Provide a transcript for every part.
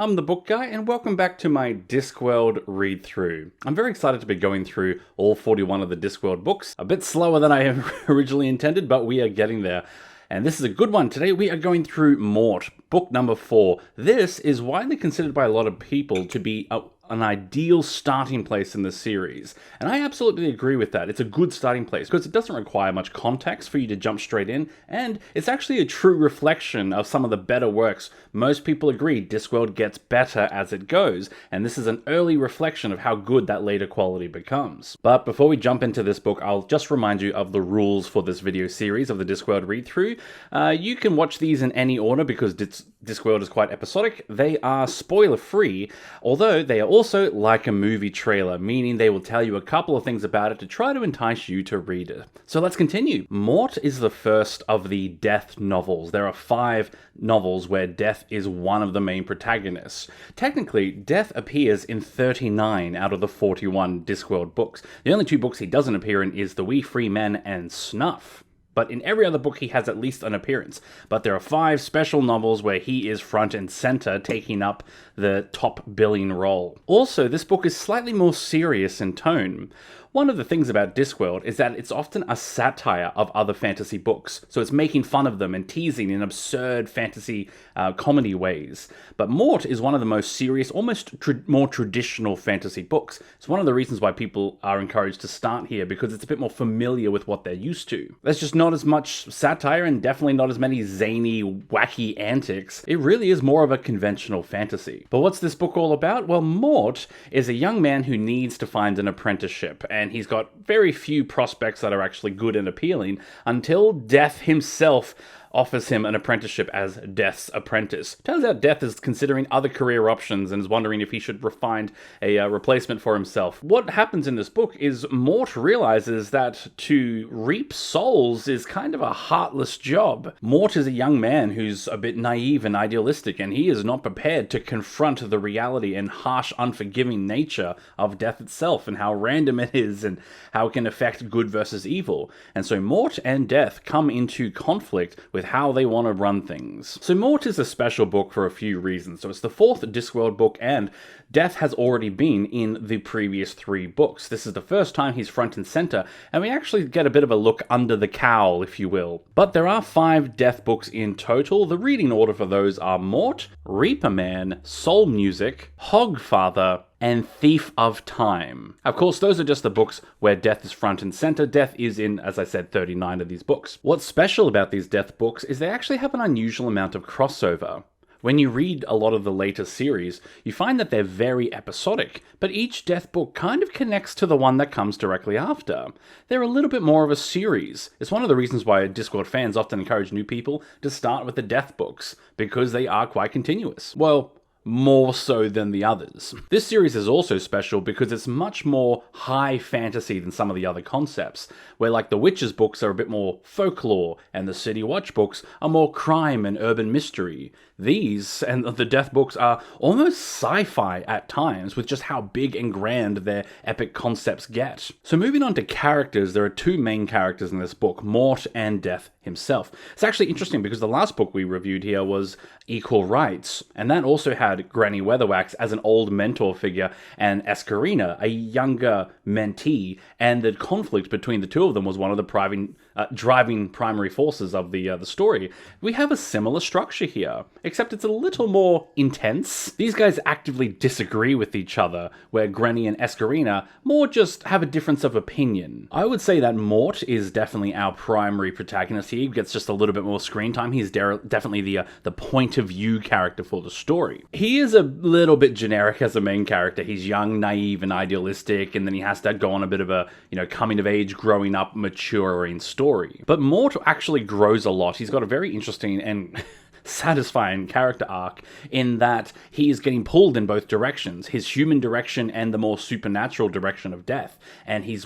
I'm the Book Guy, and welcome back to my Discworld read-through. I'm very excited to be going through all 41 of the Discworld books. A bit slower than I originally intended, but we are getting there. And this is a good one. Today we are going through Mort, book number 4. This is widely considered by a lot of people to be an ideal starting place in the series. And I absolutely agree with that. It's a good starting place because it doesn't require much context for you to jump straight in, and it's actually a true reflection of some of the better works. Most people agree Discworld gets better as it goes, and this is an early reflection of how good that later quality becomes. But before we jump into this book, I'll just remind you of the rules for this video series of the Discworld read-through. You can watch these in any order because Discworld is quite episodic. They are spoiler-free, although they are also like a movie trailer, meaning they will tell you a couple of things about it to try to entice you to read it. So let's continue. Mort is the first of the Death novels. There are 5 novels where Death is one of the main protagonists. Technically, Death appears in 39 out of the 41 Discworld books. The only 2 books he doesn't appear in is The Wee Free Men and Snuff. But in every other book he has at least an appearance. But there are 5 special novels where he is front and center, taking up the top billing role. Also, this book is slightly more serious in tone. One of the things about Discworld is that it's often a satire of other fantasy books, so it's making fun of them and teasing in absurd fantasy comedy ways. But Mort is one of the most serious, almost more traditional fantasy books. It's one of the reasons why people are encouraged to start here, because it's a bit more familiar with what they're used to. There's just not as much satire and definitely not as many zany, wacky antics. It really is more of a conventional fantasy. But what's this book all about? Well, Mort is a young man who needs to find an apprenticeship, and he's got very few prospects that are actually good and appealing until Death himself offers him an apprenticeship as Death's apprentice. Turns out Death is considering other career options and is wondering if he should find a replacement for himself. What happens in this book is Mort realizes that to reap souls is kind of a heartless job. Mort is a young man who's a bit naive and idealistic, and he is not prepared to confront the reality and harsh, unforgiving nature of death itself and how random it is and how it can affect good versus evil. And so Mort and Death come into conflict with how they want to run things. So Mort is a special book for a few reasons. So it's the 4th Discworld book, and Death has already been in the previous 3 books. This is the first time he's front and center, and we actually get a bit of a look under the cowl, if you will. But there are 5 Death books in total. The reading order for those are Mort, Reaper Man, Soul Music, Hogfather, and Thief of Time. Of course, those are just the books where Death is front and center. Death is in, as I said, 39 of these books. What's special about these Death books is they actually have an unusual amount of crossover. When you read a lot of the later series, you find that they're very episodic, but each Death book kind of connects to the one that comes directly after. They're a little bit more of a series. It's one of the reasons why Discworld fans often encourage new people to start with the Death books, because they are quite continuous. Well, more so than the others. This series is also special because it's much more high fantasy than some of the other concepts, where like the Witches books are a bit more folklore and the City Watch books are more crime and urban mystery. These and the Death books are almost sci-fi at times with just how big and grand their epic concepts get. So moving on to characters, there are 2 main characters in this book, Mort and Death himself. It's actually interesting because the last book we reviewed here was Equal Rights, and that also had Granny Weatherwax as an old mentor figure and Escarina, a younger mentee, and the conflict between the 2 of them was one of the driving primary forces of the story. We have a similar structure here, except it's a little more intense. These guys actively disagree with each other, where Granny and Escarina more just have a difference of opinion. I would say that Mort is definitely our primary protagonist here. He gets just a little bit more screen time. He's definitely the point of view character for the story. He is a little bit generic as a main character. He's young, naive, and idealistic, and then he has to go on a bit of a, coming of age, growing up, maturing story. But Mort actually grows a lot. He's got a very interesting and satisfying character arc in that he is getting pulled in both directions, his human direction and the more supernatural direction of Death, and he's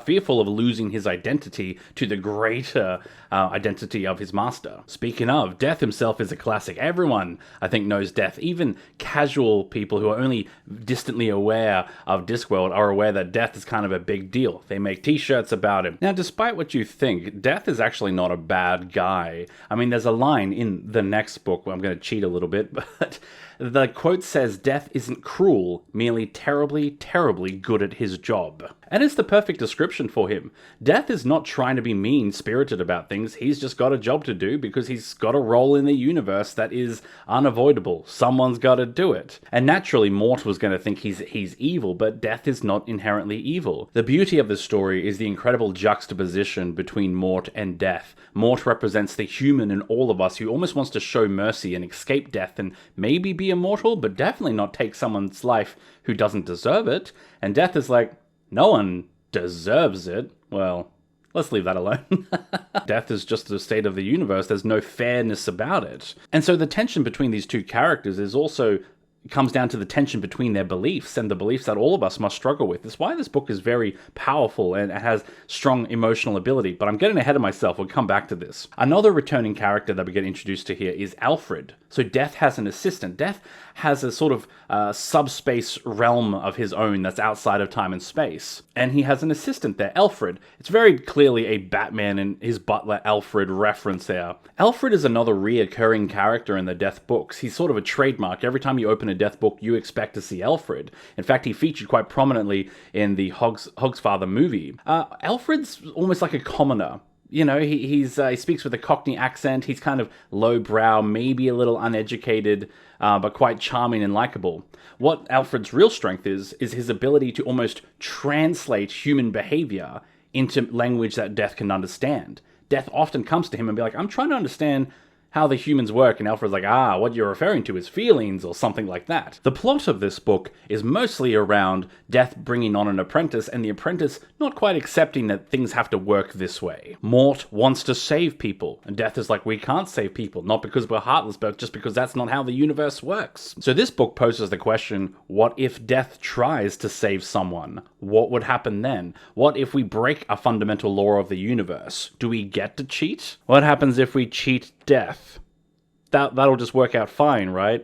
fearful of losing his identity to the greater identity of his master. Speaking of, Death himself is a classic. Everyone, I think, knows Death. Even casual people who are only distantly aware of Discworld are aware that Death is kind of a big deal. They make t-shirts about him. Now, despite what you think, Death is actually not a bad guy. I mean, there's a line in the next book where I'm going to cheat a little bit, but The quote says, "Death isn't cruel, merely terribly, terribly good at his job." And it's the perfect description for him. Death is not trying to be mean-spirited about things, he's just got a job to do because he's got a role in the universe that is unavoidable. Someone's got to do it. And naturally, Mort was going to think he's evil, but Death is not inherently evil. The beauty of the story is the incredible juxtaposition between Mort and Death. Mort represents the human in all of us who almost wants to show mercy and escape death and maybe be immortal, but definitely not take someone's life who doesn't deserve it. And Death is like, no one deserves it. Well, let's leave that alone. Death is just the state of the universe. There's no fairness about it. And so the tension between these two characters is also comes down to the tension between their beliefs and the beliefs that all of us must struggle with. That's why this book is very powerful and has strong emotional ability. But I'm getting ahead of myself. We'll come back to this. Another returning character that we get introduced to here is Alfred. So Death has an assistant. Death has a sort of subspace realm of his own that's outside of time and space. And he has an assistant there, Alfred. It's very clearly a Batman and his butler Alfred reference there. Alfred is another reoccurring character in the Death books. He's sort of a trademark. Every time you open a Death book, you expect to see Alfred. In fact, he featured quite prominently in the Hogsfather movie. Alfred's almost like a commoner. You know, he speaks with a Cockney accent. He's kind of lowbrow, maybe a little uneducated, but quite charming and likable. What Alfred's real strength is his ability to almost translate human behavior into language that Death can understand. Death often comes to him and be like, I'm trying to understand how the humans work, and Alfred's like, what you're referring to is feelings, or something like that. The plot of this book is mostly around Death bringing on an apprentice, and the apprentice not quite accepting that things have to work this way. Mort wants to save people, and Death is like, we can't save people, not because we're heartless, but just because that's not how the universe works. So this book poses the question, what if Death tries to save someone? What would happen then? What if we break a fundamental law of the universe? Do we get to cheat? What happens if we cheat Death? That'll just work out fine, right?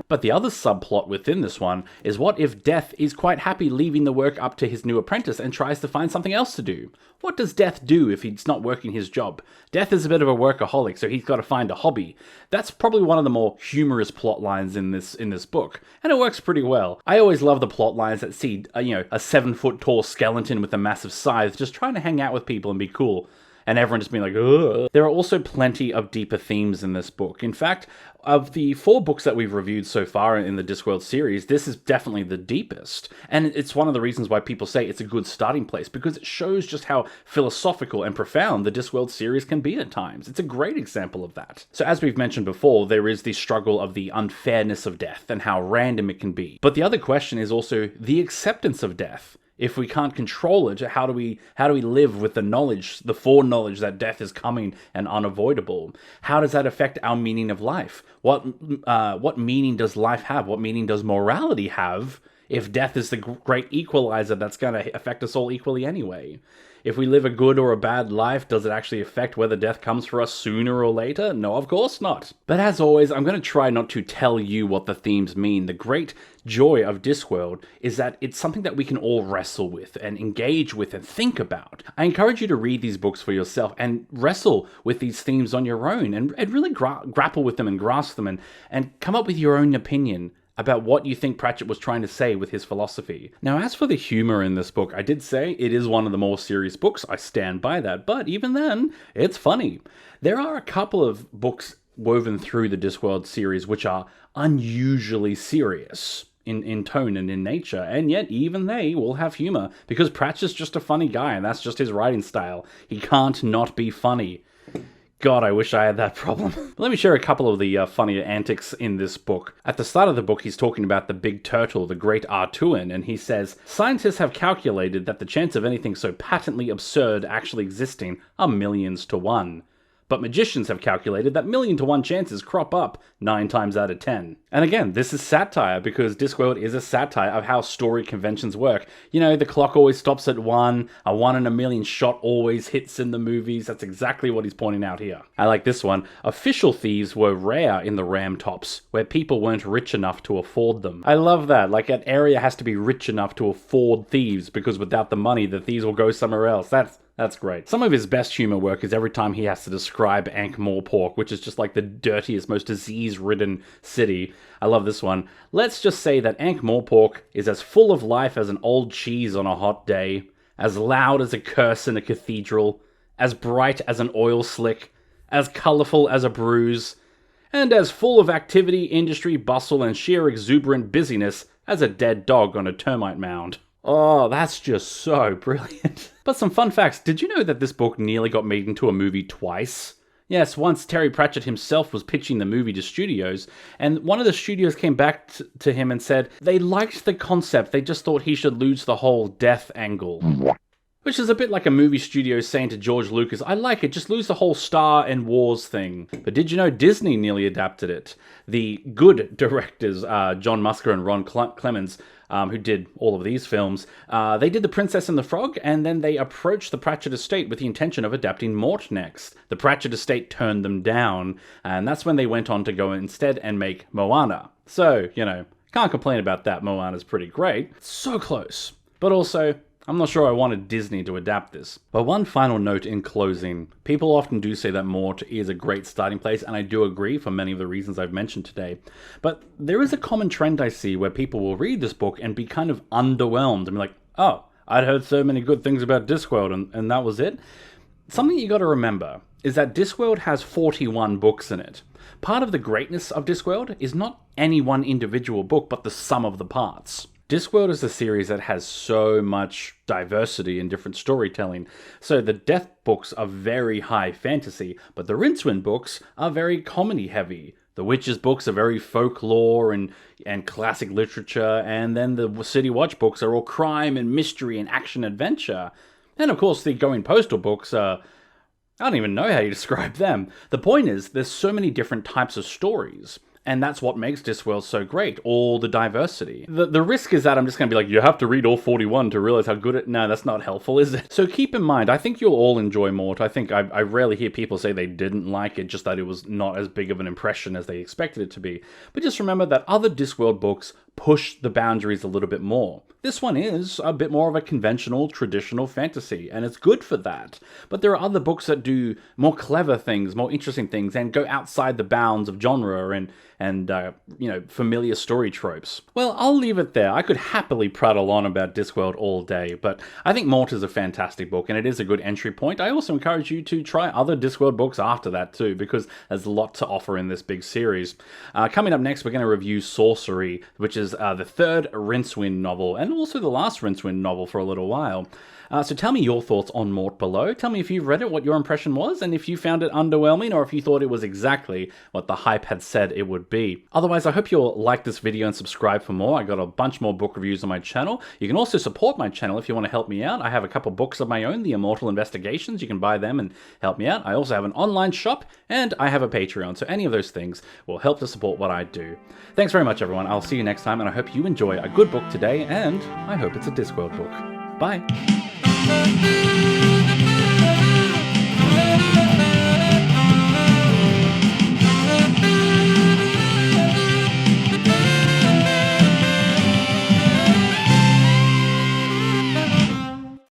But the other subplot within this one is, what if Death is quite happy leaving the work up to his new apprentice and tries to find something else to do? What does Death do if he's not working his job? Death is a bit of a workaholic, so he's got to find a hobby. That's probably one of the more humorous plot lines in this book, and it works pretty well. I always love the plot lines that see a 7-foot-tall skeleton with a massive scythe just trying to hang out with people and be cool. And everyone just being like, ugh. There are also plenty of deeper themes in this book. In fact, of the 4 books that we've reviewed so far in the Discworld series, this is definitely the deepest. And it's one of the reasons why people say it's a good starting place, because it shows just how philosophical and profound the Discworld series can be at times. It's a great example of that. So as we've mentioned before, there is the struggle of the unfairness of death and how random it can be. But the other question is also the acceptance of death. If we can't control it, how do we live with the knowledge, the foreknowledge that death is coming and unavoidable? How does that affect our meaning of life? What meaning does life have? What meaning does morality have if death is the great equalizer that's going to affect us all equally anyway? If we live a good or a bad life, does it actually affect whether death comes for us sooner or later? No, of course not. But as always, I'm going to try not to tell you what the themes mean. The great joy of Discworld is that it's something that we can all wrestle with and engage with and think about. I encourage you to read these books for yourself and wrestle with these themes on your own and really grapple with them and grasp them and come up with your own opinion about what you think Pratchett was trying to say with his philosophy. Now, as for the humor in this book, I did say it is one of the more serious books. I stand by that, but even then, it's funny. There are a couple of books woven through the Discworld series which are unusually serious in tone and in nature, and yet even they will have humor, because Pratchett's just a funny guy, and that's just his writing style. He can't not be funny. God, I wish I had that problem. Let me share a couple of the funnier antics in this book. At the start of the book, he's talking about the big turtle, the great Artuan, and he says, scientists have calculated that the chance of anything so patently absurd actually existing are millions to one. But magicians have calculated that 1,000,000 to 1 chances crop up 9 times out of 10. And again, this is satire, because Discworld is a satire of how story conventions work. You know, the clock always stops at 1, a 1 in a million shot always hits in the movies. That's exactly what he's pointing out here. I like this one. Official thieves were rare in the Ram Tops, where people weren't rich enough to afford them. I love that. Like, an area has to be rich enough to afford thieves, because without the money, the thieves will go somewhere else. That's great. Some of his best humor work is every time he has to describe Ankh-Morpork, which is just like the dirtiest, most disease-ridden city. I love this one. Let's just say that Ankh-Morpork is as full of life as an old cheese on a hot day, as loud as a curse in a cathedral, as bright as an oil slick, as colorful as a bruise, and as full of activity, industry, bustle, and sheer exuberant busyness as a dead dog on a termite mound. Oh, that's just so brilliant. But some fun facts. Did you know that this book nearly got made into a movie twice? Yes, once Terry Pratchett himself was pitching the movie to studios, and one of the studios came back to him and said they liked the concept, they just thought he should lose the whole death angle. Which is a bit like a movie studio saying to George Lucas, I like it, just lose the whole Star and Wars thing. But did you know Disney nearly adapted it? The good directors, John Musker and Ron Clements, who did all of these films, they did The Princess and the Frog, and then they approached the Pratchett estate with the intention of adapting Mort next. The Pratchett estate turned them down, and that's when they went on to go instead and make Moana. So, can't complain about that. Moana's pretty great. So close. But also, I'm not sure I wanted Disney to adapt this. But one final note in closing. People often do say that Mort is a great starting place, and I do agree for many of the reasons I've mentioned today. But there is a common trend I see where people will read this book and be kind of underwhelmed and be like, oh, I'd heard so many good things about Discworld and that was it. Something you got to remember is that Discworld has 41 books in it. Part of the greatness of Discworld is not any one individual book, but the sum of the parts. Discworld is a series that has so much diversity in different storytelling. So the Death books are very high fantasy, but the Rincewind books are very comedy heavy. The Witches books are very folklore and classic literature, and then the City Watch books are all crime and mystery and action adventure. And of course the Going Postal books are, I don't even know how you describe them. The point is, there's so many different types of stories. And that's what makes Discworld so great, all the diversity. The risk is that I'm just going to be like, you have to read all 41 to realize how good it... No, that's not helpful, is it? So keep in mind, I think you'll all enjoy Mort. I think I rarely hear people say they didn't like it, just that it was not as big of an impression as they expected it to be. But just remember that other Discworld books push the boundaries a little bit more. This one is a bit more of a conventional, traditional fantasy, and it's good for that. But there are other books that do more clever things, more interesting things, and go outside the bounds of genre and familiar story tropes. Well, I'll leave it there. I could happily prattle on about Discworld all day, but I think Mort is a fantastic book, and it is a good entry point. I also encourage you to try other Discworld books after that too, because there's a lot to offer in this big series. Coming up next, we're going to review Sorcery, which is the third Rincewind novel, and also the last Rincewind novel for a little while. So tell me your thoughts on Mort below. Tell me if you've read it, what your impression was, and if you found it underwhelming, or if you thought it was exactly what the hype had said it would be. Otherwise, I hope you'll like this video and subscribe for more. I got a bunch more book reviews on my channel. You can also support my channel if you want to help me out. I have a couple books of my own, The Immortal Investigations. You can buy them and help me out. I also have an online shop, and I have a Patreon, so any of those things will help to support what I do. Thanks very much, everyone. I'll see you next time, and I hope you enjoy a good book today, and I hope it's a Discworld book. Bye!